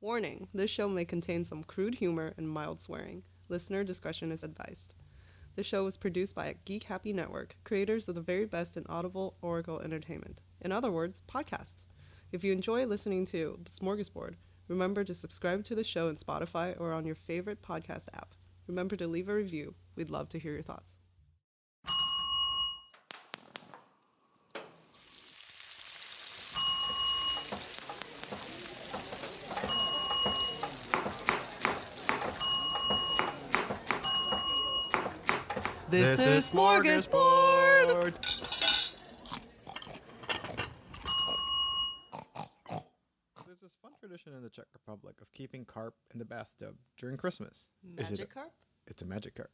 Warning, this show may contain some crude humor and mild swearing. Listener discretion is advised. The show was produced by Geek Happy Network, creators of the very best in audible oracle entertainment. In other words, podcasts. If you enjoy listening to Smörgåsbord, remember to subscribe to the show in Spotify or on your favorite podcast app. Remember to leave a review. We'd love to hear your thoughts. This is Smörgåsbord! There's this fun tradition in the Czech Republic of keeping carp in the bathtub during Christmas. Ma-Czech-Carp? It's a magic carp.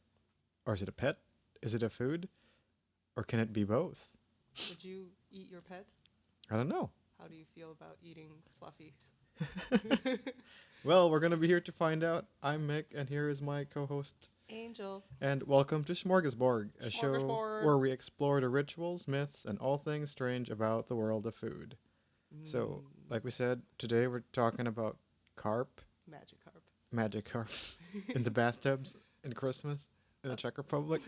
Or is it a pet? Is it a food? Or can it be both? Would you eat your pet? I don't know. How do you feel about eating Fluffy? Well, we're going to be here to find out. I'm Mick, and here is my co-host, Angel. And welcome to Smörgåsbord, a show Smörgåsbord. where we explore the rituals, myths, and all things strange about the world of food. So, like we said, today we're talking about carp, Magic-Carp. magic carps, in the bathtubs in Christmas in the Czech Republic.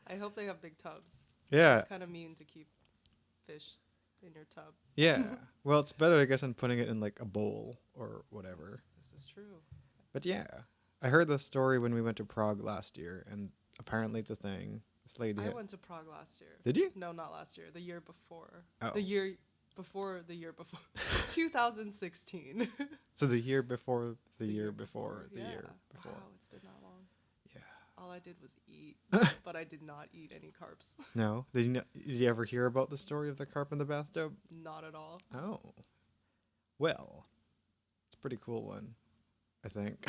I hope they have big tubs. Yeah, It's kind of mean to keep fish in your tub. yeah. Well, it's better, I guess, than putting it in like a bowl or whatever. This is true. But yeah, I heard the story when we went to Prague last year, and apparently it's a thing. This lady. I went to Prague last year. Did you? No, not last year. The year before. Oh. The year before. 2016. So the year before the year before the Yeah. year before. Wow, it's been that long. Yeah. All I did was eat, but I did not eat any carps. No. Did you ever hear about the story of the carp in the bathtub? Not at all. Oh. Well, it's a pretty cool one, I think.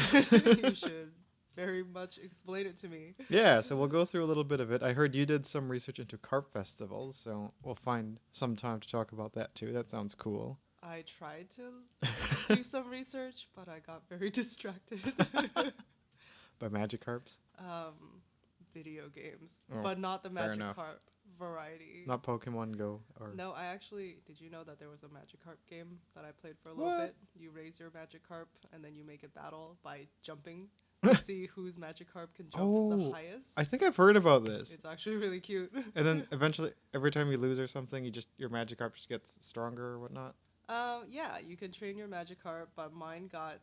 You should very much explain it to me. Yeah, so we'll go through a little bit of it. I heard you did some research into carp festivals, so we'll find some time to talk about that too. That sounds cool. I tried to do some research, but I got very distracted. By magic carps? Video games, Oh, but not the fair Magic enough. Carp variety. Not Pokemon Go or No, I actually, did you know that there was a Magic Carp game that I played for a little What? bit? You raise your Magic Carp and then you make it battle by jumping to see whose Magic Carp can jump the Oh, highest. I think I've heard about this. It's actually really cute. And then eventually, every time you lose or something, your magic carp just gets stronger or whatnot. Yeah, you can train your Magic Carp, but mine got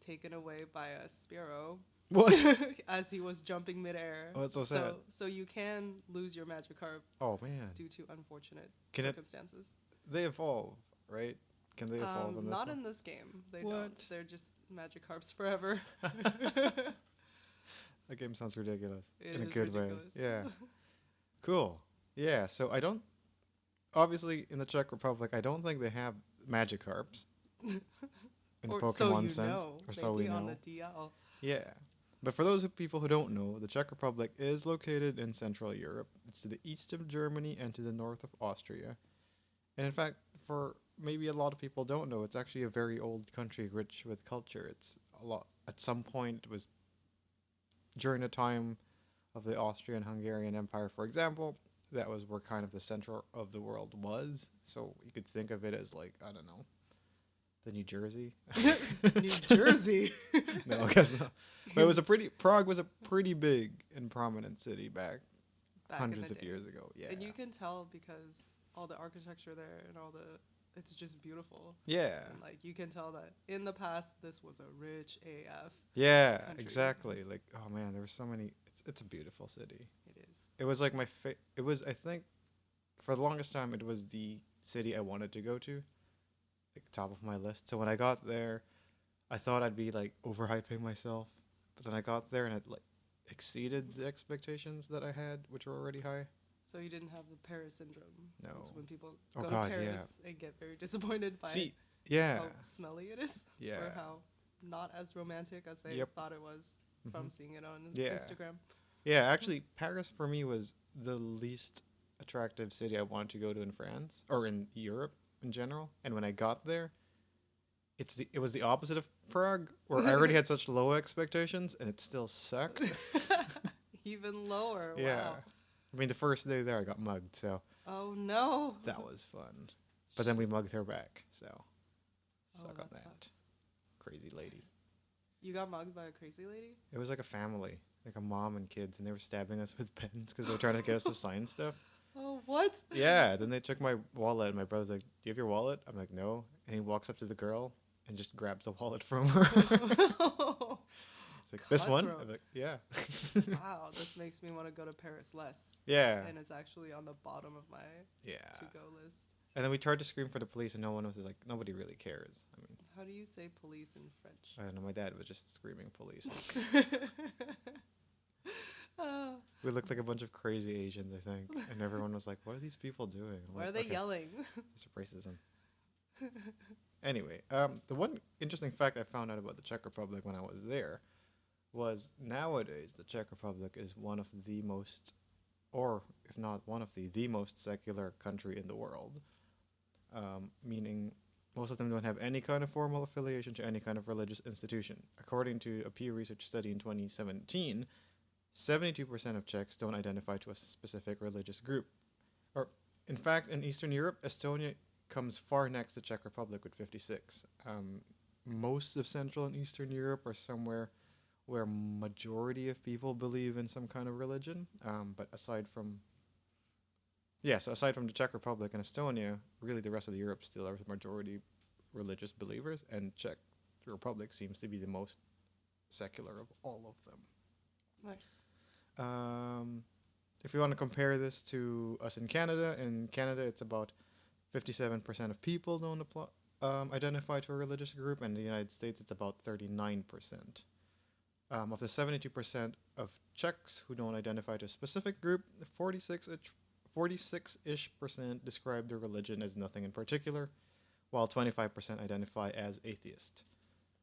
taken away by a Spearow. What? As he was jumping midair. Oh, that's so sad. So you can lose your Magic Carp Oh man, due to unfortunate Can it- circumstances. they evolve, right? Can they evolve in this Not one? in this game. They What? don't. They're just Magic Carps forever. That game sounds ridiculous It in a is good ridiculous. way. Yeah. Cool. Yeah. So I don't. Obviously, in the Czech Republic, I don't think they have magic carps. In Or Pokemon so you sense, know. or so we Maybe know. on the DL. Yeah. But for those people who don't know, the Czech Republic is located in Central Europe. It's to the east of Germany and to the north of Austria. And in fact, for maybe a lot of people don't know, it's actually a very old country rich with culture. It's a lot. At some point, it was during the time of the Austrian-Hungarian Empire, for example, that was where kind of the center of the world was. So you could think of it as like, I don't know, the New Jersey. New Jersey. No, I guess not. But Prague was a pretty big and prominent city back Back in hundreds the of day. years ago. Yeah. And you can tell because all the architecture there and it's just beautiful. Yeah. And like you can tell that in the past this was a rich AF. Yeah, country. exactly. Like, oh man, there were so many. It's a beautiful city. It is. It was like it was, I think, for the longest time, it was the city I wanted to go to. Like, top of my list. So when I got there, I thought I'd be like overhyping myself. But then I got there and it like exceeded the expectations that I had, which were already high. So you didn't have the Paris syndrome. No. That's when people Oh go God, to yeah. Paris and get very disappointed by See, yeah. how smelly it is. Yeah. Or how not as romantic as I Yep. thought it was from Mhm. seeing it on Yeah. Instagram. Yeah, actually, Paris for me was the least attractive city I wanted to go to in France or in Europe in general. And when I got there, it was the opposite of Prague, where I already had such low expectations, and it still sucked. Even lower. Yeah, Wow. I mean, the first day there, I got mugged, so Oh no. that was fun. But then we mugged her back, so Oh, suck on that that. sucks. You got mugged by a crazy lady? It was like a family, like a mom and kids, and they were stabbing us with pens because they were trying to get us to sign stuff. Oh, what? Yeah, then they took my wallet, and my brother's like, "Do you have your wallet?" I'm like, "No," and he walks up to the girl and just grabs the wallet from her. It's like, "This one?" I'm like, "Yeah." Wow, this makes me want to go to Paris less. Yeah. And it's actually on the bottom of my to-go list. And then we tried to scream for the police, and no one was like, nobody really cares. I mean, how do you say police in French? I don't know. My dad was just screaming police. Oh. We looked like a bunch of crazy Asians, I think, and everyone was like, "What are these people doing?" Why are they yelling? It's racism. Anyway, the one interesting fact I found out about the Czech Republic when I was there was nowadays the Czech Republic is one of the most, or if not one of the most secular country in the world. Meaning most of them don't have any kind of formal affiliation to any kind of religious institution. According to a Pew Research study in 2017, 72% of Czechs don't identify to a specific religious group. Or, in fact, in Eastern Europe, Estonia comes far next to Czech Republic with 56. Most of Central and Eastern Europe are somewhere where majority of people believe in some kind of religion. But aside from the Czech Republic and Estonia, really the rest of Europe still are majority religious believers, and Czech Republic seems to be the most secular of all of them. Nice. If we want to compare this to us in Canada it's about 57% of people don't identify to a religious group, and in the United States it's about 39%. Of the 72% of Czechs who don't identify to a specific group, 46-ish% describe their religion as nothing in particular, while 25% identify as atheist.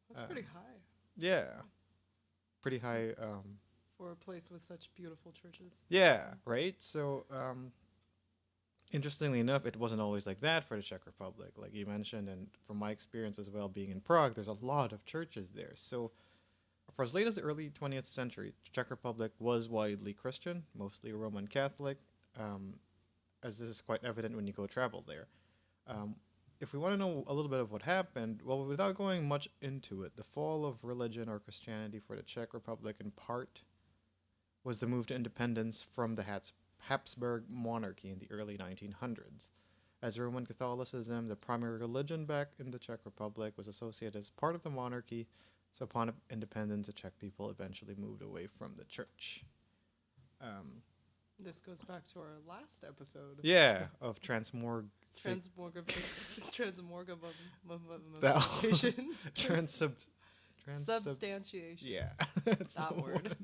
That's pretty high. Yeah. Pretty high. For a place with such beautiful churches. Yeah, right? So, interestingly enough, it wasn't always like that for the Czech Republic, like you mentioned, and from my experience as well being in Prague, there's a lot of churches there. So, for as late as the early 20th century, the Czech Republic was widely Christian, mostly Roman Catholic, as this is quite evident when you go travel there. If we want to know a little bit of what happened, well, without going much into it, the fall of religion or Christianity for the Czech Republic in part was the move to independence from the Habsburg monarchy in the early 1900s. As Roman Catholicism, the primary religion back in the Czech Republic, was associated as part of the monarchy, so upon independence, the Czech people eventually moved away from the church. This goes back to our last episode. Yeah, of transmorgation. Substantiation. Yeah. That word.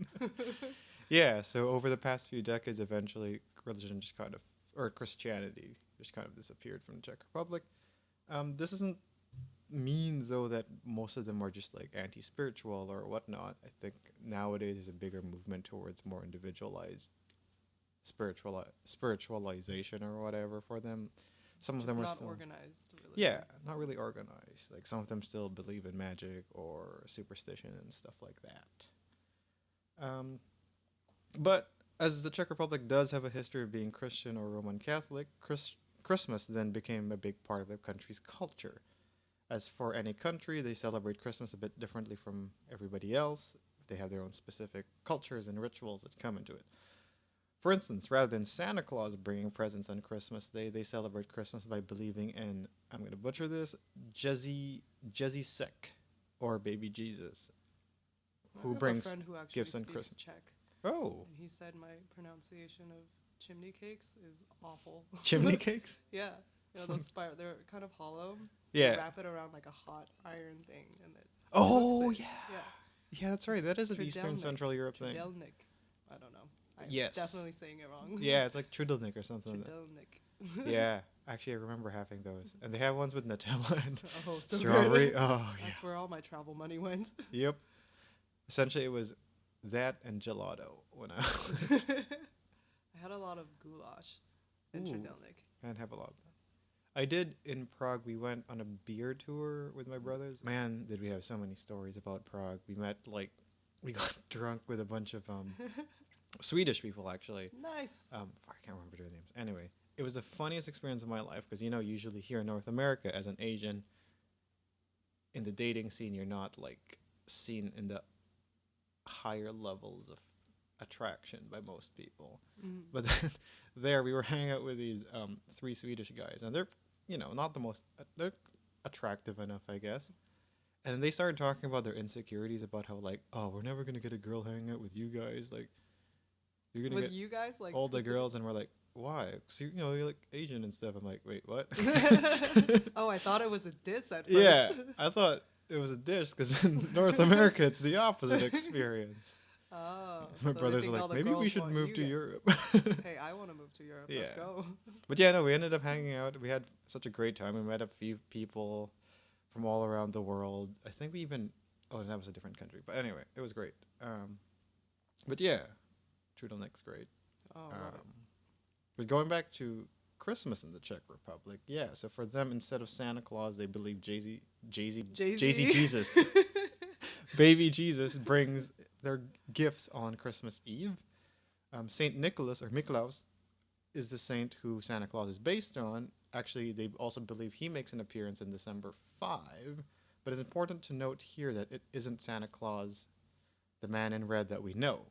Yeah, so over the past few decades, eventually religion just kind of, or Christianity just kind of disappeared from the Czech Republic. This doesn't mean, though, that most of them are just like anti-spiritual or whatnot. I think nowadays there's a bigger movement towards more individualized spiritualization or whatever for them. Some of them are not still organized religion. Yeah, not really organized. Like some of them still believe in magic or superstition and stuff like that. But as the Czech Republic does have a history of being Christian or Roman Catholic, Christmas then became a big part of the country's culture. As for any country, they celebrate Christmas a bit differently from everybody else. They have their own specific cultures and rituals that come into it. For instance, rather than Santa Claus bringing presents on Christmas Day, they celebrate Christmas by believing in, I'm going to butcher this, Jezisek, or baby Jesus, who brings gifts on Christmas. Czech. Oh. And he said my pronunciation of chimney cakes is awful. Chimney cakes? Yeah. You know, those they're kind of hollow. Yeah. You wrap it around like a hot iron thing. And it yeah. Yeah. Yeah, that's right. That is an Eastern Central Europe thing. Tridelnik. I don't know. I'm yes. definitely saying it wrong. Yeah, it's like Trudelnik or something. Tridelnik. Yeah. Actually, I remember having those. And they have ones with Nutella and so strawberry. Good. Oh, yeah. That's where all my travel money went. Yep. Essentially, it was that and gelato when I I had a lot of goulash in Tridelnik. I didn't have a lot of that. I did in Prague. We went on a beer tour with my brothers. Man, did we have so many stories about Prague. We got drunk with a bunch of Swedish people, actually. Nice. I can't remember their names. Anyway, it was the funniest experience of my life because, usually here in North America as an Asian, in the dating scene, you're not like seen in the higher levels of attraction by most people. Mm. But then there we were hanging out with these 3 Swedish guys, and they're, not the most, they're attractive enough, I guess. And they started talking about their insecurities about how, like, oh, we're never going to get a girl hanging out with you guys. Like, you're going to get you guys, like, all the girls. And we're like, why? So, you're like Asian and stuff. I'm like, wait, what? Oh, I thought it was a diss at first. Yeah, I thought it was a diss because in North America, it's the opposite experience. Oh. My brothers are like, maybe we should move to Europe. Hey, I want to move to Europe. Yeah. Let's go. But yeah, no, we ended up hanging out. We had such a great time. We met a few people from all around the world. I think we even, that was a different country. But anyway, it was great. But yeah, turtleneck's great. Oh, love it. But going back to Christmas in the Czech Republic, yeah. So for them, instead of Santa Claus, they believe Jay-Z Jesus, baby Jesus brings their gifts on Christmas Eve. Saint Nicholas or Miklaus is the saint who Santa Claus is based on. Actually, they also believe he makes an appearance in December 5. But it's important to note here that it isn't Santa Claus, the man in red that we know.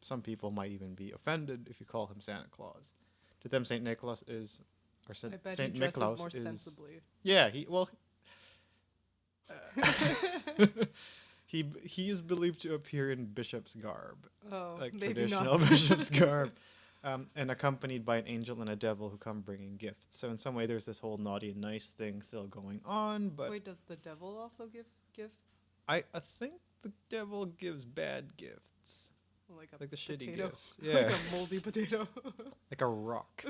Some people might even be offended if you call him Santa Claus. To them, Saint Nicholas is, or Saint he dresses Niklaus more is sensibly. Yeah, he is believed to appear in bishop's garb, like traditional bishop's garb, and accompanied by an angel and a devil who come bringing gifts. So in some way, there's this whole naughty and nice thing still going on. But wait, does the devil also give gifts? I think the devil gives bad gifts, like the shitty potato. gifts. Yeah, Like a moldy potato. like a rock.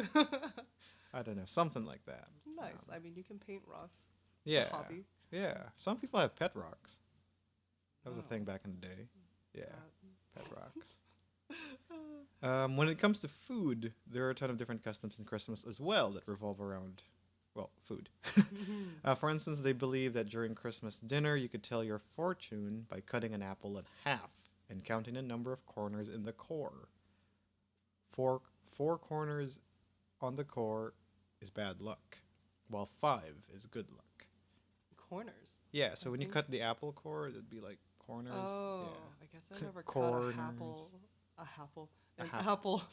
I don't know, something like that. Nice. I mean, you can paint rocks. Yeah, It's a hobby. yeah. Some people have pet rocks. That was a thing back in the day. Yeah, pet rocks. When it comes to food, there are a ton of different customs in Christmas as well that revolve around, food. For instance, they believe that during Christmas dinner, you could tell your fortune by cutting an apple in half and counting the number of corners in the core. Four corners on the core is bad luck, while 5 is good luck. Corners? Yeah, so when you cut the apple core, it'd be like corners. Oh, yeah. I guess I never Corners. cut an apple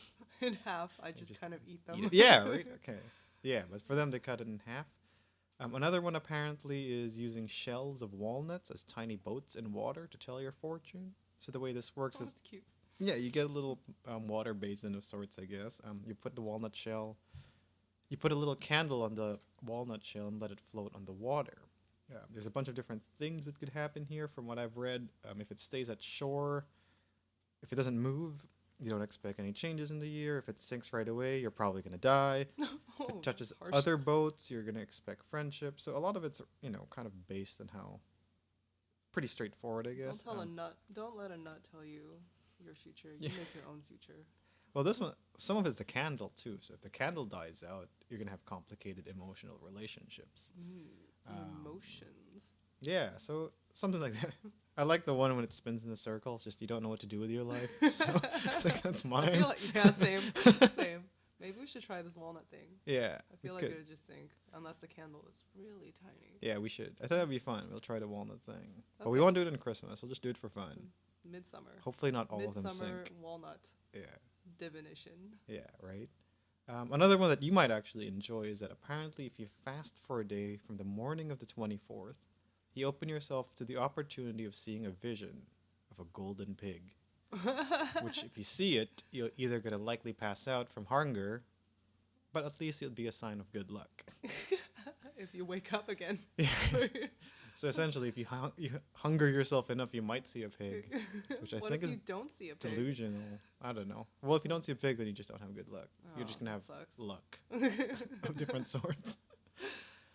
in half. I just kind of eat them. Yeah, right? Okay. Yeah, but for them, they cut it in half. Another one apparently is using shells of walnuts as tiny boats in water to tell your fortune. So the way this works is... That's cute. Yeah, you get a little water basin of sorts, I guess. You put the walnut shell... You put a little candle on the walnut shell and let it float on the water. There's a bunch of different things that could happen here from what I've read. If it stays at shore, if it doesn't move, you don't expect any changes in the year. If it sinks right away, you're probably going to die. If it touches other boats, you're going to expect friendship. So a lot of it's, kind of based on how... Pretty straightforward, I guess. Don't let a nut tell you your future. You make your own future. Well, this one, some of it's the candle, too. So if the candle dies out, you're going to have complicated emotional relationships. Emotions. Yeah, so something like that. I like the one when it spins in a circle. It's just you don't know what to do with your life. So I think that's mine. Same. Maybe we should try this walnut thing. Yeah. I feel like it would just sink, unless the candle is really tiny. Yeah, we should. I thought that'd be fun. We'll try the walnut thing. Okay. But we won't do it in Christmas. We'll just do it for fun. Midsummer. Hopefully not all of them Midsummer sink. walnut. Yeah. Divination. Yeah, right? Another one that you might actually enjoy is that apparently if you fast for a day from the morning of the 24th, you open yourself to the opportunity of seeing a vision of a golden pig. Which, if you see it, you're either going to likely pass out from hunger, but at least it'll be a sign of good luck. If you wake up again. Yeah. So essentially, if you hunger yourself enough, you might see a pig, which I think is you don't see a pig? Delusional. I don't know. Well, if you don't see a pig, then you just don't have good luck. You're just going to have luck of different sorts.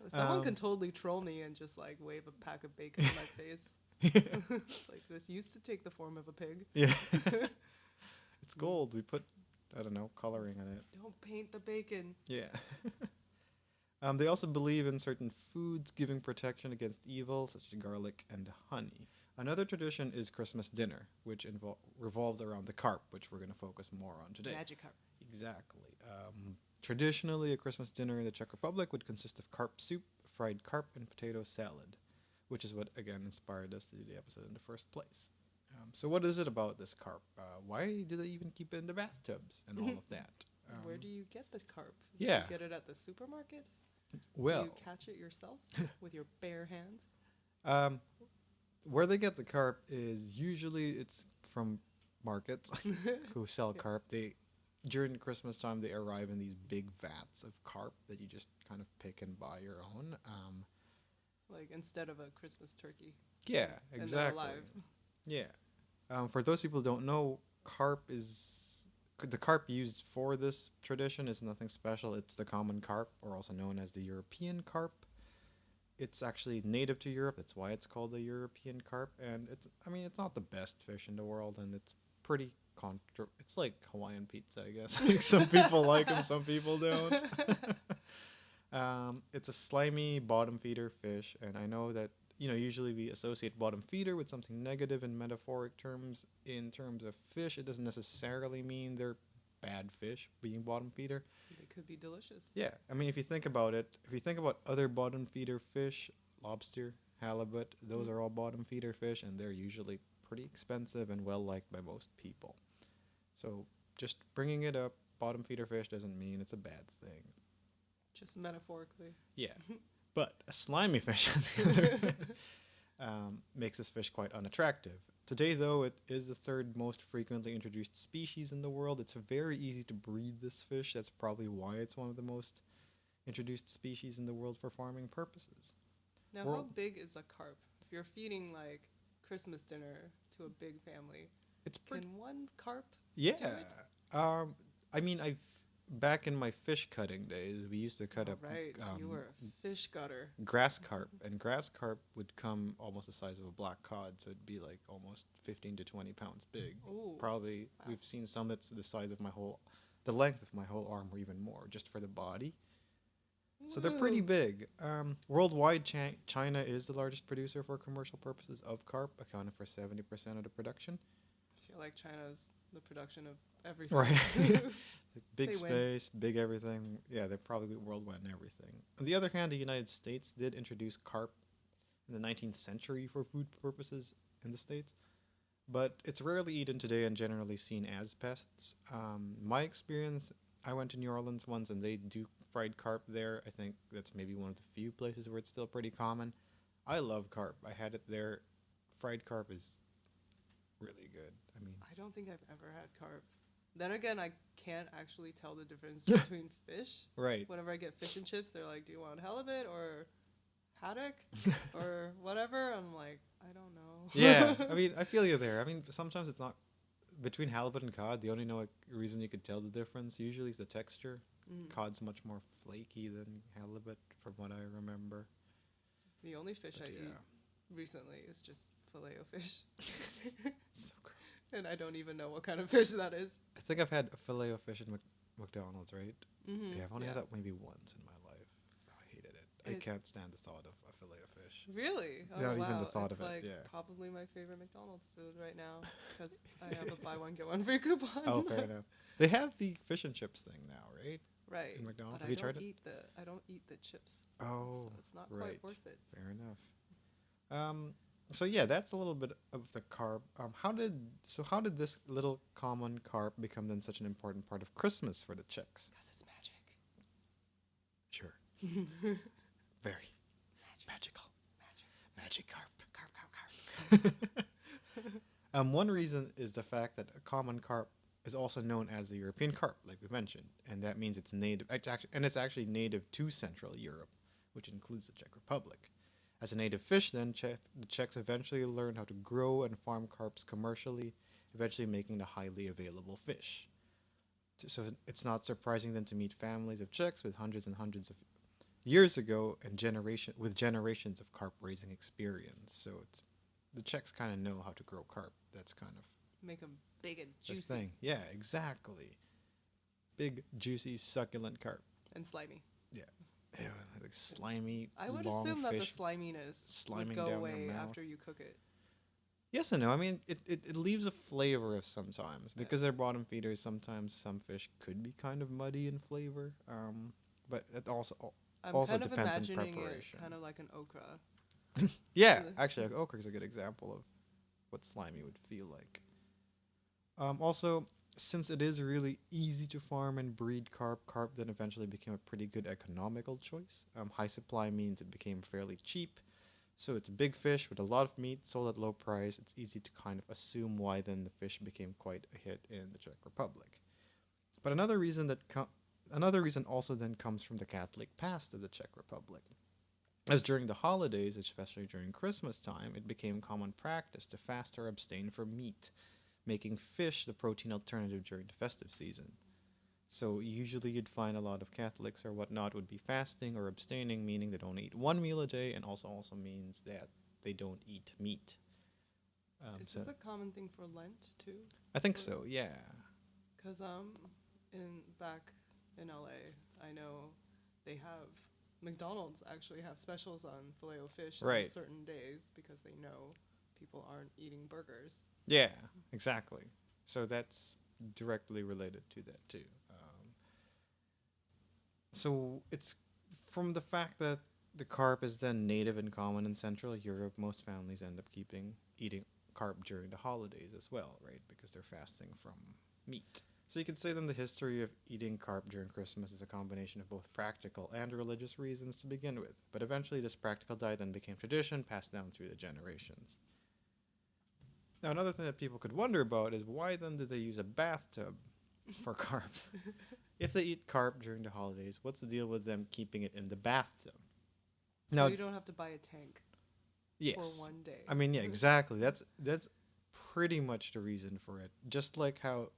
Someone can totally troll me and just like wave a pack of bacon in my face. It's like, this used to take the form of a pig. Yeah. It's gold. We put, I don't know, coloring on it. Don't paint the bacon. Yeah. They also believe in certain foods giving protection against evil, such as garlic and honey. Another tradition is Christmas dinner, which revolves around the carp, which we're going to focus more on today. Magic carp. Exactly. Traditionally, a Christmas dinner in the Czech Republic would consist of carp soup, fried carp, and potato salad, which is what, again, inspired us to do the episode in the first place. So what is it about this carp? Why do they even keep it in the bathtubs and all of that? Where do you get the carp? Yeah. Do you get it at the supermarket? Well, Do you catch it yourself with your bare hands? where they get the carp is usually it's from markets who sell carp. During Christmas time, they arrive in these big vats of carp that you just kind of pick and buy your own. Like instead of a Christmas turkey. Yeah, And exactly. they're alive. Yeah. For those people who don't know, the carp used for this tradition is nothing special. It's the common carp, or also known as the European carp. It's actually native to Europe. That's why it's called the European carp. And it's not the best fish in the world, and it's pretty it's like Hawaiian pizza, I guess. Like some people like them, some people don't. It's a slimy bottom feeder fish, and I know that usually we associate bottom feeder with something negative in metaphoric terms. In terms of fish, it doesn't necessarily mean they're bad fish being bottom feeder. They could be delicious. Yeah, I mean, if you think about it, if you think about other bottom feeder fish, lobster, halibut, those are all bottom feeder fish, and they're usually pretty expensive and well liked by most people. So just bringing it up, bottom feeder fish doesn't mean it's a bad thing. Just metaphorically. Yeah. But a slimy fish, on the other makes this fish quite unattractive. Today, though, it is the third most frequently introduced species in the world. It's very easy to breed this fish. That's probably why it's one of the most introduced species in the world for farming purposes. Now, how big is a carp? If you're feeding like Christmas dinner to a big family, can one carp do it? I mean, back in my fish cutting days, we used to cut up Right, you were a fish cutter. grass carp, and grass carp would come almost the size of a black cod, so it'd be like almost 15 to 20 pounds big. Ooh, Probably, wow. we've seen some that's the size of the length of my whole arm or even more, just for the body. So they're pretty Woo. big. Worldwide, China is the largest producer for commercial purposes of carp, accounting for 70% of the production. I feel like China's the production of everything. Right. Like big They win. space, big everything. Yeah, they're probably worldwide in everything. On the other hand, the United States did introduce carp in the 19th century for food purposes in the States, but it's rarely eaten today and generally seen as pests. My experience, I went to New Orleans once and they do fried carp there. I think that's maybe one of the few places where it's still pretty common. I love carp. I had it there. Fried carp is really good. I mean, I don't think I've ever had carp. Then again, I can't actually tell the difference between fish. right. Whenever I get fish and chips, they're like, do you want halibut or haddock or whatever? I'm like, I don't know. Yeah, I mean, I feel you there. I mean, sometimes it's not between halibut and cod. The only reason you could tell the difference usually is the texture. Cod's much more flaky than halibut, from what I remember. The only fish But I yeah. eat recently is just filet o fish. So gross. And I don't even know what kind of fish that is. I think I've had a filet of fish in McDonald's, right? Mm-hmm. Yeah, I've only had that maybe once in my life. I hated it. I can't stand the thought of a filet of fish. Really? Oh, Not wow. even the thought It's of it, like yeah. probably my favorite McDonald's food right now because I have a buy one get one free coupon. Oh, fair enough. They have the fish and chips thing now, right? Right. In McDonald's. But Have you tried it? I don't eat the chips. Oh, So it's not right. quite worth it. Fair enough. So yeah, that's a little bit of the carp. How did this little common carp become then such an important part of Christmas for the Czechs? Because it's magic. Sure. Very. Magical. Magic carp. Carp. One reason is the fact that a common carp is also known as the European carp, like we mentioned, and that means it's native. It's actually native to Central Europe, which includes the Czech Republic. As a native fish, then, the Czechs eventually learned how to grow and farm carps commercially, eventually making the highly available fish. So it's not surprising then to meet families of Czechs with hundreds and hundreds of years ago and generations of carp raising experience. So the Czechs kind of know how to grow carp. That's kind of Make them big and the juicy thing. Yeah, exactly. Big, juicy, succulent carp. and slimy. Yeah. Ew, like slimy, I would long assume that the fish. sliminess would sliming go down your away mouth. after you cook it. Yes and no. I mean, it leaves a flavor of sometimes. Because they're bottom feeders, sometimes some fish could be kind of muddy in flavor. But it also I'm also kind of depends on imagining it preparation. kind of like an okra. Yeah, actually, ochre is a good example of what slimy would feel like. Also, since it is really easy to farm and breed carp then eventually became a pretty good economical choice. High supply means it became fairly cheap. So it's a big fish with a lot of meat sold at low price. It's easy to kind of assume why then the fish became quite a hit in the Czech Republic. But another reason also then comes from the Catholic past of the Czech Republic. As during the holidays, especially during Christmas time, it became common practice to fast or abstain from meat, making fish the protein alternative during the festive season. So usually you'd find a lot of Catholics or whatnot would be fasting or abstaining, meaning they don't eat one meal a day, and also means that they don't eat meat. Is this a common thing for Lent too? I think so, yeah. Because back in LA, I know they have McDonald's actually have specials on Filet-O-Fish on certain days because they know people aren't eating burgers. Yeah, exactly. So that's directly related to that too. So it's from the fact that the carp is then native and common in Central Europe, most families end up eating carp during the holidays as well, right? Because they're fasting from meat. So you could say then the history of eating carp during Christmas is a combination of both practical and religious reasons to begin with. But eventually this practical diet then became tradition passed down through the generations. Now another thing that people could wonder about is why then did they use a bathtub for carp? If they eat carp during the holidays, what's the deal with them keeping it in the bathtub? So now, you don't have to buy a tank for one day. I mean, yeah, exactly. That's pretty much the reason for it. Just like how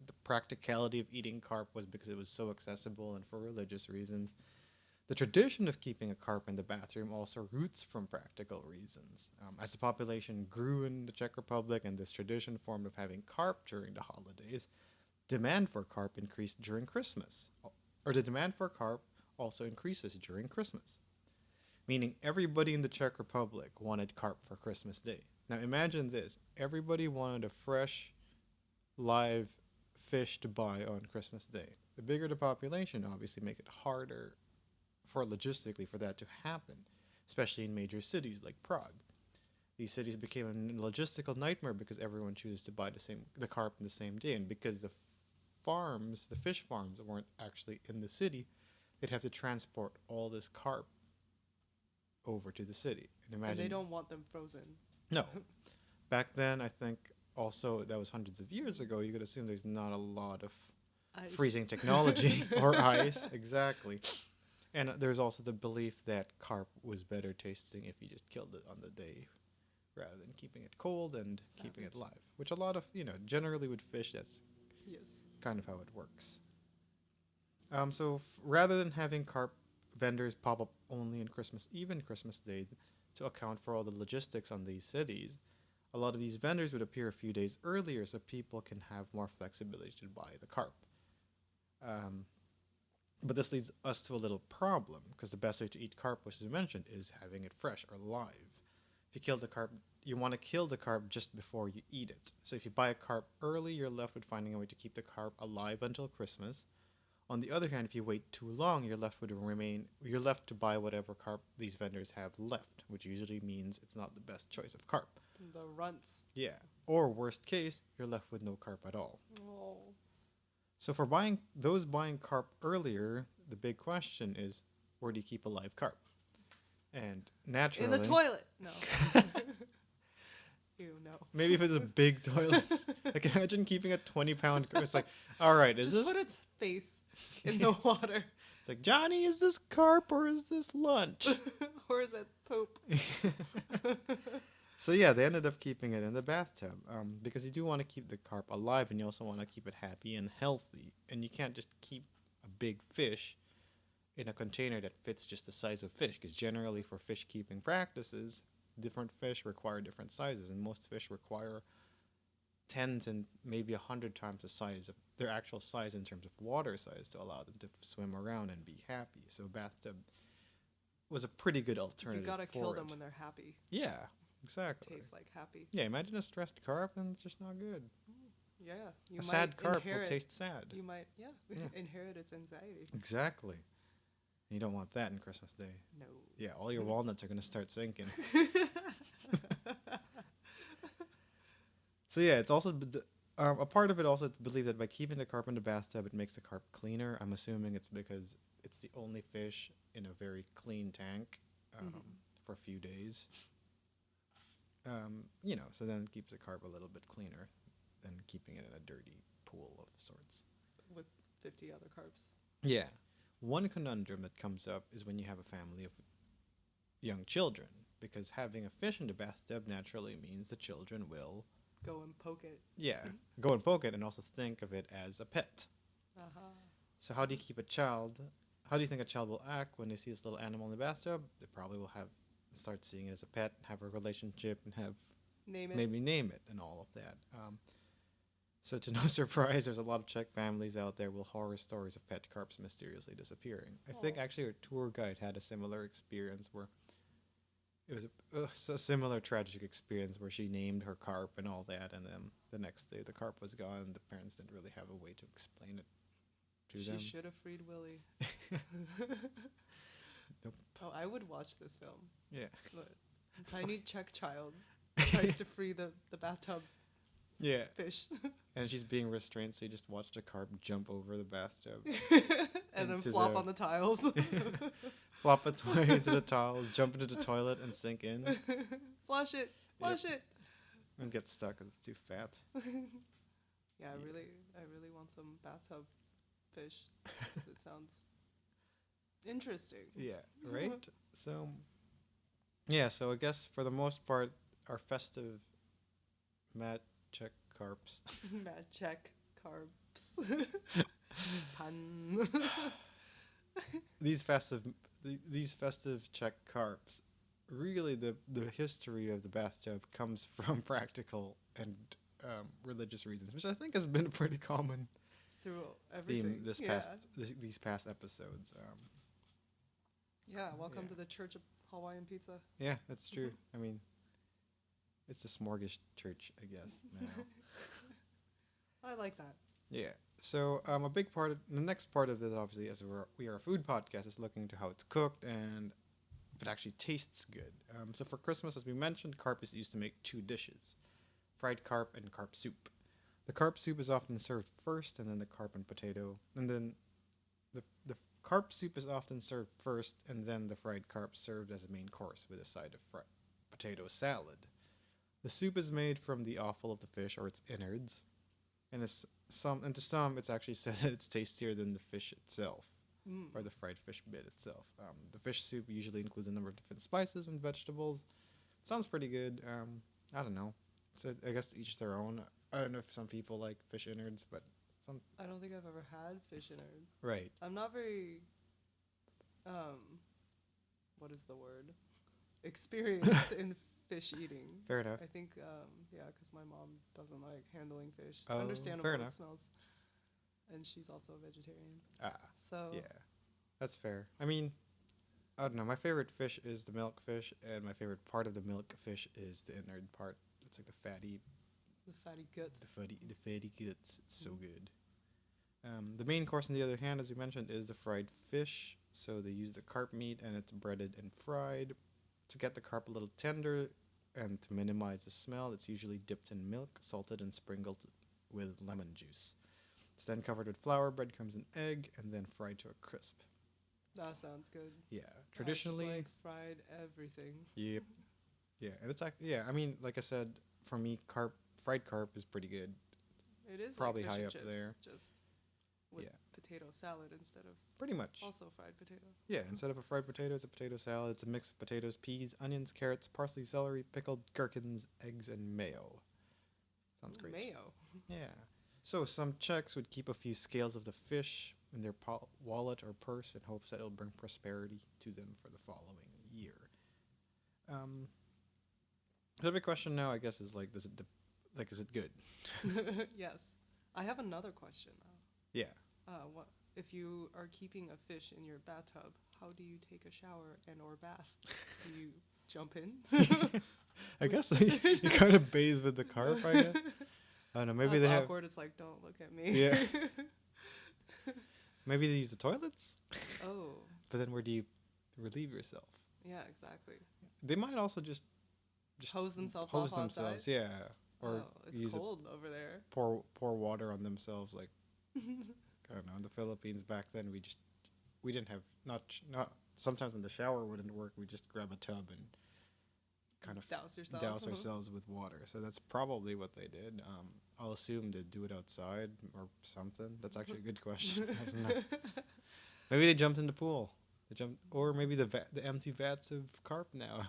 the practicality of eating carp was because it was so accessible and for religious reasons. The tradition of keeping a carp in the bathroom also roots from practical reasons. As the population grew in the Czech Republic and this tradition formed of having carp during the holidays, demand for carp increased during Christmas. Or the demand for carp also increases during Christmas. Meaning everybody in the Czech Republic wanted carp for Christmas Day. Now imagine this. Everybody wanted a fresh, live fish to buy on Christmas Day. The bigger the population obviously make it harder for logistically for that to happen, especially in major cities like Prague. These cities became a logistical nightmare because everyone chooses to buy the carp in the same day, and because the fish farms weren't actually in the city, they'd have to transport all this carp over to the city. And imagine and they don't want them frozen. No. Back then, I think also that was hundreds of years ago. You could assume there's not a lot of Ice. freezing technology or ice. Exactly. And there's also the belief that carp was better tasting if you just killed it on the day rather than keeping it cold and keeping it live, which a lot of, generally with fish, that's kind of how it works. So rather than having carp vendors pop up only in Christmas Eve and Christmas Day to account for all the logistics on these cities, a lot of these vendors would appear a few days earlier so people can have more flexibility to buy the carp. But this leads us to a little problem, because the best way to eat carp, which is mentioned, is having it fresh or live. If you kill the carp, you want to kill the carp just before you eat it. So if you buy a carp early, you're left with finding a way to keep the carp alive until Christmas. On the other hand, if you wait too long, you're left to buy whatever carp these vendors have left, which usually means it's not the best choice of carp. The runts. Yeah. Or worst case, you're left with no carp at all. Oh. So for those buying carp earlier, the big question is, where do you keep a live carp? And naturally... In the toilet. No. Ew, no. Maybe if it's a big toilet. Like imagine keeping a 20-pound... It's like, all right, Just put its face in the water. It's like, Johnny, is this carp or is this lunch? Or is it poop? So yeah, they ended up keeping it in the bathtub because you do want to keep the carp alive and you also want to keep it happy and healthy. And you can't just keep a big fish in a container that fits just the size of fish, because generally for fish keeping practices, different fish require different sizes, and most fish require tens and maybe 100 times the size of their actual size in terms of water size to allow them to swim around and be happy. So bathtub was a pretty good alternative. You gotta kill them when they're happy. Yeah, exactly. Tastes like happy. Yeah, imagine a stressed carp and it's just not good. Yeah, a sad carp will taste sad. You might, inherit its anxiety. Exactly. You don't want that in Christmas Day. No. Yeah, all your walnuts are going to start sinking. So yeah, it's also a part of it also to believe that by keeping the carp in the bathtub, it makes the carp cleaner. I'm assuming it's because it's the only fish in a very clean tank for a few days. So then it keeps the carp a little bit cleaner than keeping it in a dirty pool of sorts. With 50 other carps. Yeah. One conundrum that comes up is when you have a family of young children, because having a fish in the bathtub naturally means the children will go and poke it. Yeah, go and poke it and also think of it as a pet. So how do you think a child will act when they see this little animal in the bathtub? They probably will start seeing it as a pet, have a relationship, and maybe name it and all of that. So to no surprise, there's a lot of Czech families out there with horror stories of pet carps mysteriously disappearing. I think actually our tour guide had a similar experience where it was a similar tragic experience where she named her carp and all that, and then the next day the carp was gone. And the parents didn't really have a way to explain it to them. She should have freed Willie. Nope. Oh, I would watch this film. Yeah. But a tiny Czech child tries to free the bathtub fish. And she's being restrained, so you just watch the carp jump over the bathtub. And then flop on the tiles. Flop its way into the tiles, jump into the toilet, and sink in. Flush it. And get stuck because it's too fat. Yeah, I really want some bathtub fish. 'Cause it sounds interesting. Yeah, right? So I guess for the most part, our festive Ma-Czech-Carps. Ma-Czech-Carps. Pun. These festive Czech carps, really the history of the bathtub comes from practical and religious reasons, which I think has been a pretty common through everything these past episodes. Welcome to the Church of Hawaiian Pizza. Yeah, that's true. I mean, it's a smorgasbord church, I guess, now. I like that. Yeah. So a big part of the next part of this, obviously, as we are a food podcast, is looking into how it's cooked and if it actually tastes good. So for Christmas, as we mentioned, carp is used to make two dishes: fried carp and carp soup. The carp soup is often served first, and then the carp and potato, and then the carp soup is often served first, and then the fried carp served as a main course with a side of potato salad. The soup is made from the offal of the fish or its innards, and to some, it's actually said that it's tastier than the fish itself, or the fried fish bit itself. The fish soup usually includes a number of different spices and vegetables. It sounds pretty good. I don't know. So I guess to each their own. I don't know if some people like fish innards, but some. I don't think I've ever had fish innards. Right. I'm not very, what is the word? Experienced in fish eating. Fair enough. I think, because my mom doesn't like handling fish. Oh, Understandable. fair It enough. smells. And she's also a vegetarian. So. Yeah, that's fair. I mean, I don't know. My favorite fish is the milk fish, and my favorite part of the milk fish is the innard part. It's like the fatty guts. The fatty guts. It's so good. The main course, on the other hand, as we mentioned, is the fried fish. So they use the carp meat, and it's breaded and fried. To get the carp a little tender and to minimize the smell, it's usually dipped in milk, salted, and sprinkled with lemon juice. It's then covered with flour, breadcrumbs, and egg, and then fried to a crisp. That sounds good. Yeah, traditionally. I just like fried everything. Yep. Yeah, and it's I mean, like I said, for me, fried carp is pretty good. It is probably like fish high and up chips, there. just with potato salad instead of pretty much also fried potato. Yeah, instead of a fried potato, it's a potato salad. It's a mix of potatoes, peas, onions, carrots, parsley, celery, pickled gherkins, eggs, and mayo. Sounds great. Mayo. Yeah. So some Czechs would keep a few scales of the fish in their wallet or purse in hopes that it'll bring prosperity to them for the following year. The big question now, I guess, is is it good? Yes. I have another question though. Yeah. What if you are keeping a fish in your bathtub? How do you take a shower and or bath? Do you jump in? I guess you kind of bathe with the carp. I guess. I don't know. Maybe That's they have. awkward. It's like, don't look at me. Yeah. Maybe they use the toilets. Oh. But then where do you relieve yourself? Yeah, exactly. They might also just Hose themselves hose off themselves, outside. yeah, or It's use cold over there. pour water on themselves. Like I don't know, in the Philippines back then, we didn't have not sometimes when the shower wouldn't work, we just grab a tub and kind of Douse ourselves with water. So that's probably what they did. I'll assume they'd do it outside or something. That's actually a good question. I don't know. Maybe they jumped in the pool. Or maybe the empty vats of carp now.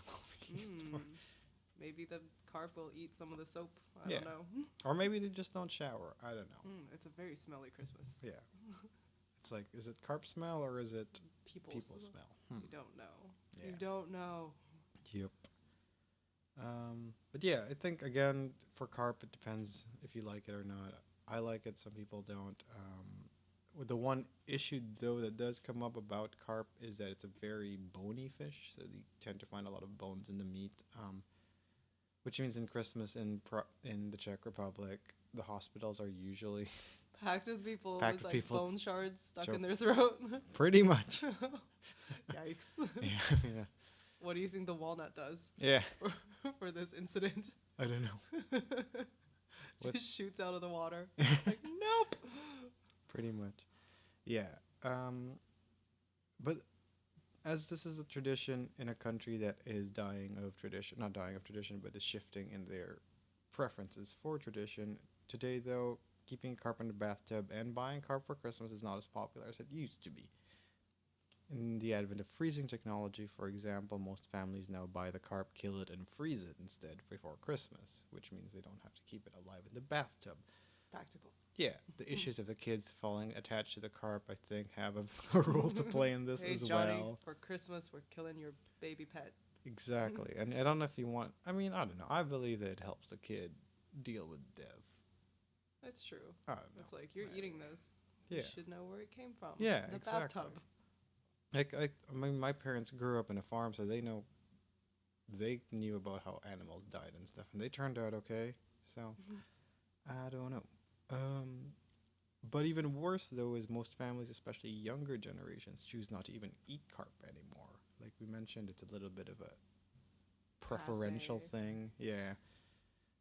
Maybe the carp will eat some of the soap. I Yeah. don't know. Or maybe they just don't shower. I don't know. It's a very smelly Christmas. Yeah. It's like, is it carp smell or is it People smell? You don't know. Yeah. You don't know. Yep. But yeah, I think again for carp it depends if you like it or not. I like it. Some people don't. With the one issue though that does come up about carp is that it's a very bony fish, so you tend to find a lot of bones in the meat. Which means in Christmas in the Czech Republic, the hospitals are usually Packed with people Packed with with like people bone shards stuck in their throat. pretty much. Yikes. Yeah. What do you think the walnut does Yeah. for this incident? I don't know. What? Just shoots out of the water. Like, nope. Pretty much. Yeah. But as this is a tradition in a country that is not dying of tradition, but is shifting in their preferences for tradition, today, though, keeping carp in the bathtub and buying carp for Christmas is not as popular as it used to be. In the advent of freezing technology, for example, most families now buy the carp, kill it, and freeze it instead before Christmas, which means they don't have to keep it alive in the bathtub. Practical. Yeah, the issues of the kids falling attached to the carp, I think, have a role to play in this Hey, as Johnny, well. for Christmas, we're killing your baby pet. Exactly. And I don't know if you want... I mean, I don't know. I believe that it helps the kid deal with death. That's true. I don't know. It's like, you're eating this. Yeah. You should know where it came from. Yeah, The exactly. bathtub. I mean, my parents grew up in a farm, so they knew about how animals died and stuff, and they turned out okay. So, I don't know. But even worse, though, is most families, especially younger generations, choose not to even eat carp anymore. Like we mentioned, it's a little bit of a preferential Passe. thing. Yeah.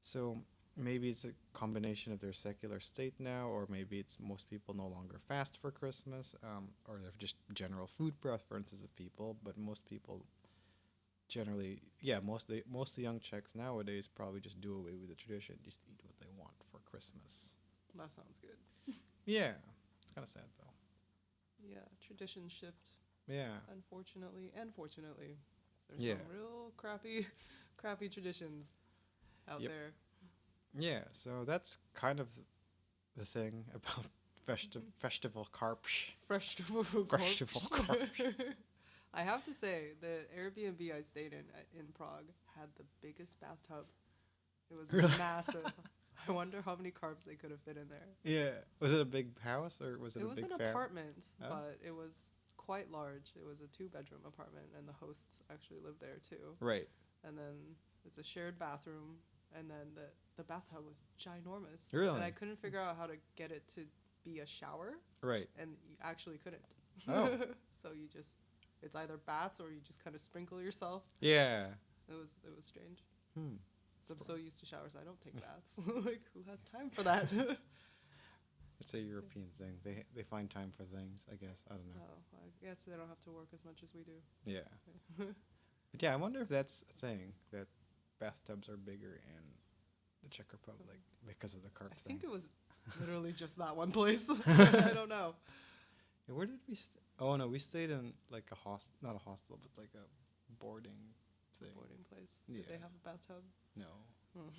So maybe it's a combination of their secular state now, or maybe it's most people no longer fast for Christmas, or they're just general food preferences of people. But most people generally, most of the young Czechs nowadays probably just do away with the tradition, just eat what they want for Christmas. That sounds good. Yeah, it's kind of sad though. Yeah, traditions shift, Yeah, unfortunately and fortunately. There's Yeah. some real crappy traditions out Yep. there. yeah. So that's kind of the thing about festival carp. Festival Festival I have to say, the Airbnb I stayed in Prague had the biggest bathtub. It was Really? massive. I wonder how many carps they could have fit in there. Yeah, was it a big house or was it It a was big an fam- apartment, Oh. but it was quite large. It was a 2-bedroom apartment, and the hosts actually lived there too. Right. And then it's a shared bathroom, and then the bathtub was ginormous. Really? And I couldn't figure out how to get it to be a shower, Right. and you actually couldn't. Oh. So it's either baths or you just kind of sprinkle yourself. Yeah. It was strange. Hmm. So I'm so used to showers, I don't take baths. Like, who has time for that? It's a European thing. They find time for things, I guess. I don't know. Oh, I guess they don't have to work as much as we do. Yeah. But yeah, I wonder if that's a thing, that bathtubs are bigger in the Czech Republic because of the carp I thing. think it was literally just that one place. I don't know. Yeah, where did we Oh no, we stayed in like not a hostel, but like a boarding thing. Boarding place. Yeah. Did they have a bathtub? No. Well,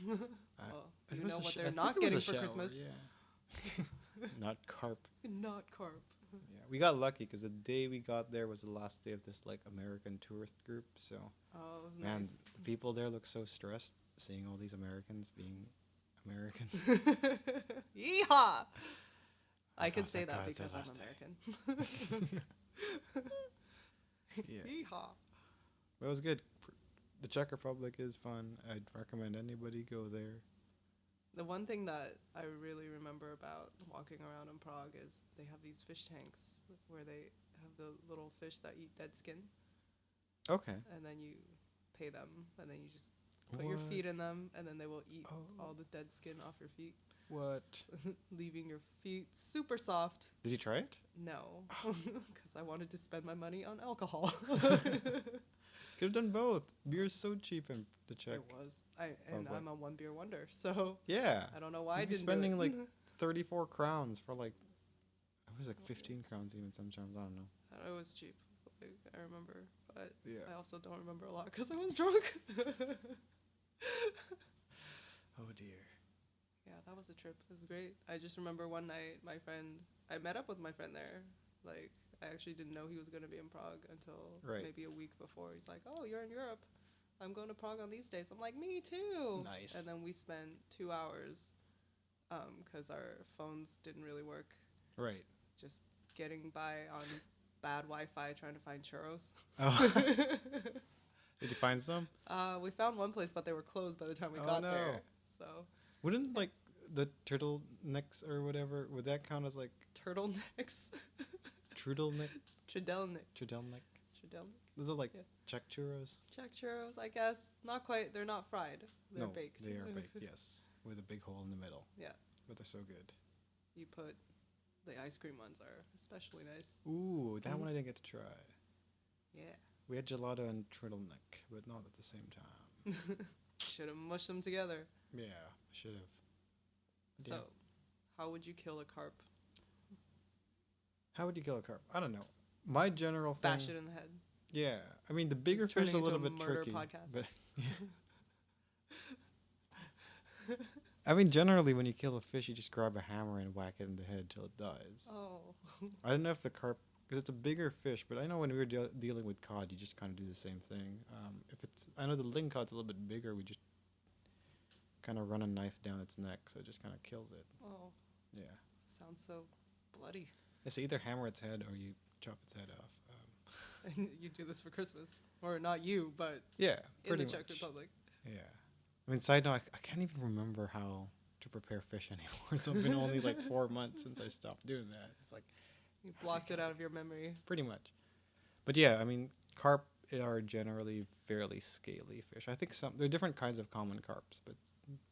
It you was know a what sh- they're I think not it was getting a for shower, Christmas. Yeah. Not carp. Not carp. Yeah, we got lucky because the day we got there was the last day of this like American tourist group. So, Oh, man, nice. the people there look so stressed seeing all these Americans being American. Yeehaw! I can thought say that that was their because I'm last day. American. Yeah, Yeehaw! but it was good. The Czech Republic is fun. I'd recommend anybody go there. The one thing that I really remember about walking around in Prague is they have these fish tanks where they have the little fish that eat dead skin, Okay. and then you pay them, and then you just put your feet in them, and then they will eat all the dead skin off your feet. What? Leaving your feet super soft. Did you try it? No, because I wanted to spend my money on alcohol. Could have done both. Beer's so cheap in the Czech. It was. I'm a one beer wonder, so Yeah. I don't know why I You'd be didn't spending do it. like 34 crowns for like, it was like 15 crowns even sometimes. I don't know. It was cheap. Like, I remember, but Yeah. I also don't remember a lot because I was drunk. Oh dear. Yeah, that was a trip. It was great. I just remember one night, I met up with my friend there. Like, I actually didn't know he was going to be in Prague until maybe a week before. He's like, oh, you're in Europe. I'm going to Prague on these days. I'm like, me too. Nice. And then we spent 2 hours because our phones didn't really work. Right. Just getting by on bad Wi-Fi, trying to find churros. Oh. Did you find some? We found one place, but they were closed by the time we got there. So wouldn't like the turtlenecks or whatever, would that count as like turtlenecks? Trudelneck? Tridelnik. Tridelneck? Tridelnik. Those are like Czech churros? Czech churros, I guess. Not quite. They're not fried. They're baked. They are baked, yes. With a big hole in the middle. Yeah. But they're so good. You put the ice cream ones are especially nice. Ooh, that one I didn't get to try. Yeah. We had gelato and turtleneck, but not at the same time. Should have mushed them together. Yeah, should have. So, how would you kill a carp? How would you kill a carp? I don't know. My general thing. Bash it in the head. Yeah, I mean the bigger It's fish is a turning little into bit a murder tricky. podcast. But I mean, generally when you kill a fish, you just grab a hammer and whack it in the head till it dies. Oh. I don't know if the carp, because it's a bigger fish, but I know when we were dealing with cod, you just kind of do the same thing. I know the lingcod's a little bit bigger. We just kind of run a knife down its neck, so it just kind of kills it. Oh. Yeah. Sounds so bloody. It's either hammer its head or you chop its head off. And you do this for Christmas. Or not you, but Yeah, in the pretty Czech much. Republic. Yeah. I mean, side note, I can't even remember how to prepare fish anymore. It's been only like 4 months since I stopped doing that. It's like... You blocked it out of your memory. Pretty much. But yeah, I mean, carp are generally fairly scaly fish. I think there are different kinds of common carps, but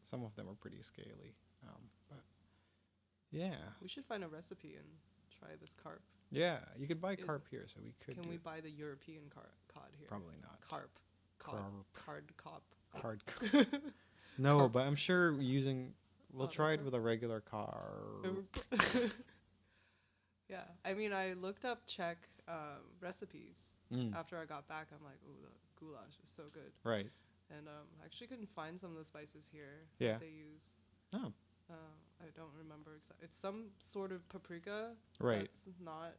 some of them are pretty scaly. But yeah. We should find a recipe and try this carp. Yeah, you could buy carp here, so we could. Can we buy the European cod here? Probably not. Carp. Carp. Card. No, but I'm sure we'll try it with a regular carp. Yeah, I mean, I looked up Czech recipes after I got back. I'm like, ooh, the goulash is so good. Right. And I actually couldn't find some of the spices here Yeah. that they use. Oh. I don't remember exactly. It's some sort of paprika. Right. That's not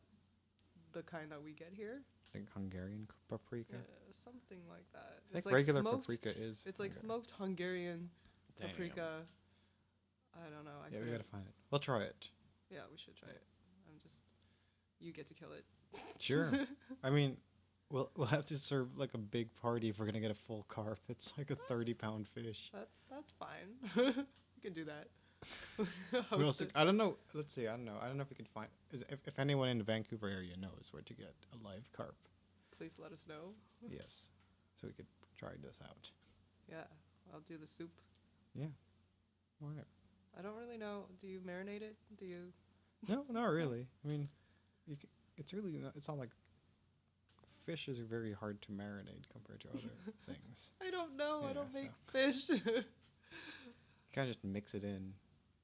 the kind that we get here. I think Hungarian paprika. Something like that. I think like regular smoked, paprika is. It's like smoked Hungarian paprika. I don't know. Yeah, we gotta find it. We'll try it. Yeah, we should try it. You get to kill it. Sure. I mean, we'll have to serve like a big party if we're gonna get a full carp. It's like a 30-pound fish. That's fine. We can do that. I don't know. Let's see. I don't know if we can find. If anyone in the Vancouver area knows where to get a live carp, please let us know. Yes, so we could try this out. Yeah, I'll do the soup. Yeah. All right. I don't really know. Do you marinate it? Do you? No, not really. I mean, it's really not, it's not like fish is very hard to marinate compared to other things. I don't know. Yeah, I don't make fish. You kind of just mix it in.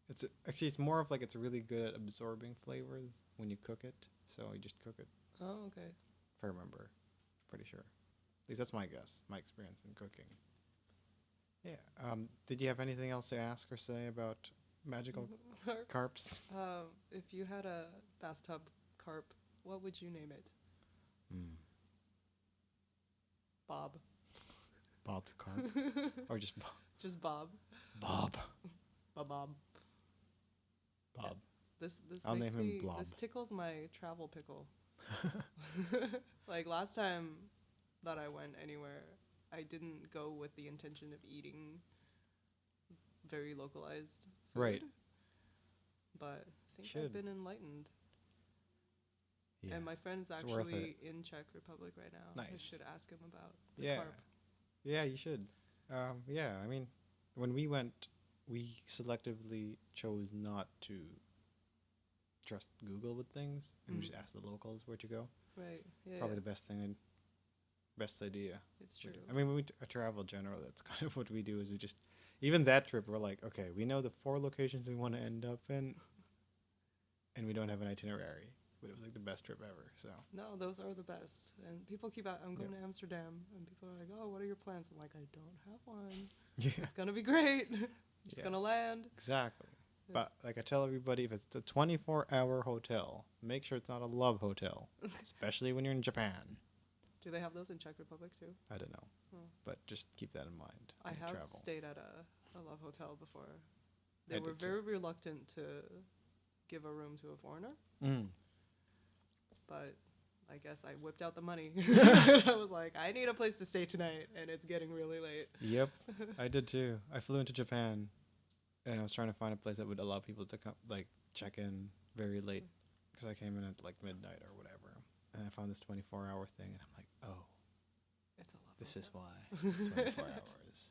It's more of like it's really good at absorbing flavors when you cook it. So you just cook it. Oh, okay. If I remember, pretty sure. At least that's my guess, my experience in cooking. Yeah. Did you have anything else to ask or say about magical carps? If you had a bathtub carp, what would you name it? Bob. Bob's carp. Or just Bob. Just Bob. Bob. Bob. Bob. Yeah. This I'll makes name him me. Blob. This tickles my travel pickle. Like last time that I went anywhere, I didn't go with the intention of eating very localized food. Right. But I think I've been enlightened. Yeah. And my friend's It's worth actually in Czech Republic right now. I Nice. should ask him about the Yeah. carp. Yeah, you should. Yeah, I mean, when we went, we selectively chose not to trust Google with things and we just asked the locals where to go. Right. Yeah. Probably the best thing and best idea. It's true. I mean, when we travel generally, that's kind of what we do is we just, even that trip, we're like, okay, we know the 4 locations we want to end up in and we don't have an itinerary. But it was like the best trip ever, so. No, those are the best. And people keep out, I'm going to Amsterdam. And people are like, oh, what are your plans? I'm like, I don't have one. Yeah. It's going to be great. Just going to land. Exactly. But like I tell everybody, if it's a 24-hour hotel, make sure it's not a love hotel, especially when you're in Japan. Do they have those in Czech Republic too? I don't know, but just keep that in mind. I when you have travel. stayed at a love hotel before. I They were did too. very reluctant to give a room to a foreigner, but I guess I whipped out the money. I was like, I need a place to stay tonight, and it's getting really late. Yep, I did too. I flew into Japan, and I was trying to find a place that would allow people to come, like check in very late, because I came in at like midnight or whatever, and I found this 24-hour thing, and I'm like, oh, It's a love this hotel. is why it's 24 hours.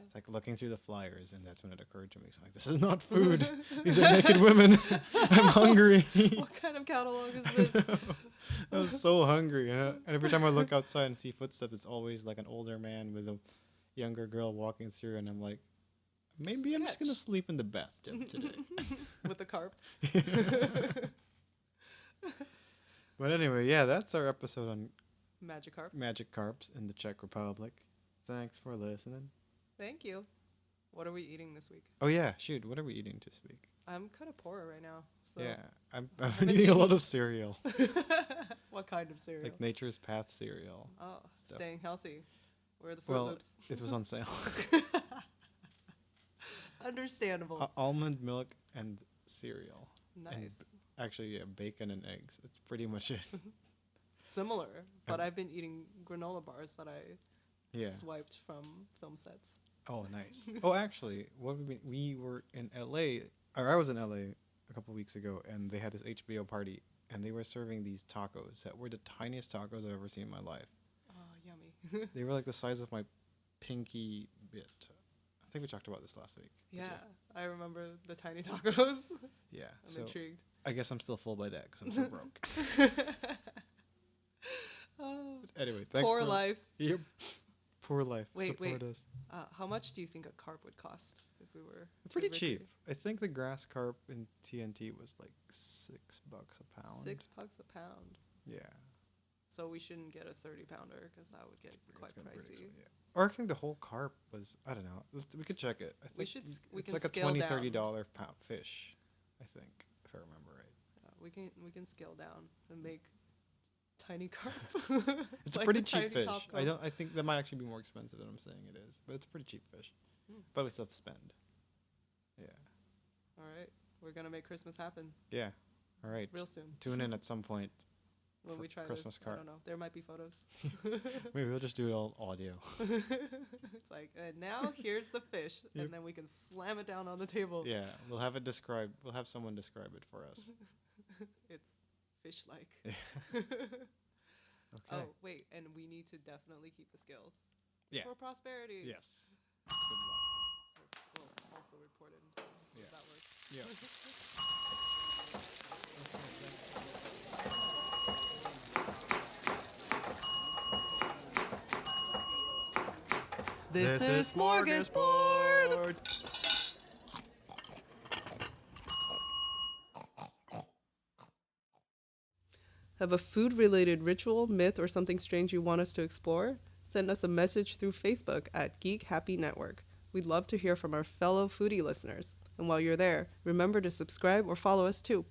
It's like looking through the flyers, and that's when it occurred to me. So I'm like, this is not food. These are naked women. I'm hungry. What kind of catalog is this? I was so hungry. And every time I look outside and see footsteps, it's always like an older man with a younger girl walking through. And I'm like, maybe I'm just going to Sketch. sleep in the bathtub today. With the carp. But anyway, yeah, that's our episode on Ma-Czech-Carps. Ma-Czech-Carps in the Czech Republic. Thanks for listening. Thank you. What are we eating this week? Oh, yeah. Shoot. What are we eating this week? I'm kind of poor right now. So Yeah. I've been eating a lot of cereal. What kind of cereal? Like Nature's Path cereal. Oh, stuff. staying healthy. Where are the Fruit Well, Loops? it was on sale. Understandable. Almond milk and cereal. Nice. Actually, yeah, bacon and eggs. That's pretty much it. Similar, but I've been eating granola bars that I Yeah. swiped from film sets. Oh, nice. Oh, actually, we were in LA, or I was in LA a couple weeks ago, and they had this HBO party, and they were serving these tacos that were the tiniest tacos I've ever seen in my life. Oh, yummy. They were like the size of my pinky bit. I think we talked about this last week. Yeah, I remember the tiny tacos. Yeah. I'm So intrigued. I guess I'm still full by that because I'm so broke. Oh, But anyway, thanks. poor life. Yep. Poor life. Wait. Support us. How much do you think a carp would cost if we were to Pretty recreate? cheap. I think the grass carp in TNT was like $6 a pound. $6 a pound. Yeah. So we shouldn't get a 30-pounder because that would get quite It's gonna be pretty pricey. expensive, yeah. Or I think the whole carp was, I don't know. We could check it. I think We should we it's can like a scale $20, down. $30 pound fish, I think, if I remember right. We can scale down and make tiny carp. It's Like a pretty the cheap tiny fish. top I think that might actually be more expensive than I'm saying it is, but it's a pretty cheap fish. But we still have to spend. Yeah. All right, we're gonna make Christmas happen Yeah. All right. real soon. Tune in at some point. When for we try Christmas this, I carp. don't know. There might be photos. Maybe we'll just do it all audio. It's like, and now here's the fish, Yep. and then we can slam it down on the table. Yeah, we'll have it described. We'll have someone describe it for us. It's fish-like. Okay. Oh, wait, and we need to definitely keep the scales. Yeah. For prosperity. Yes. We'll also report it and see if that works. Yeah. This is Smörgåsbord! Have a food-related ritual, myth, or something strange you want us to explore? Send us a message through Facebook at Geek Happy Network. We'd love to hear from our fellow foodie listeners. And while you're there, remember to subscribe or follow us too.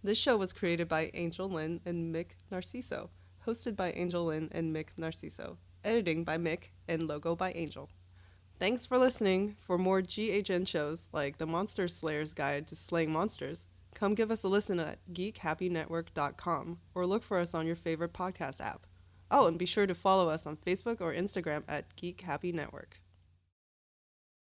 This show was created by Angel and Mik Narciso, hosted by Angel and Mik Narciso, editing by Mik, and logo by Angel. Thanks for listening. For more GHN shows like the Monster Slayer's Guide to Slaying Monsters, come give us a listen at geekhappynetwork.com or look for us on your favorite podcast app. Oh, and be sure to follow us on Facebook or Instagram at Geek Happy Network.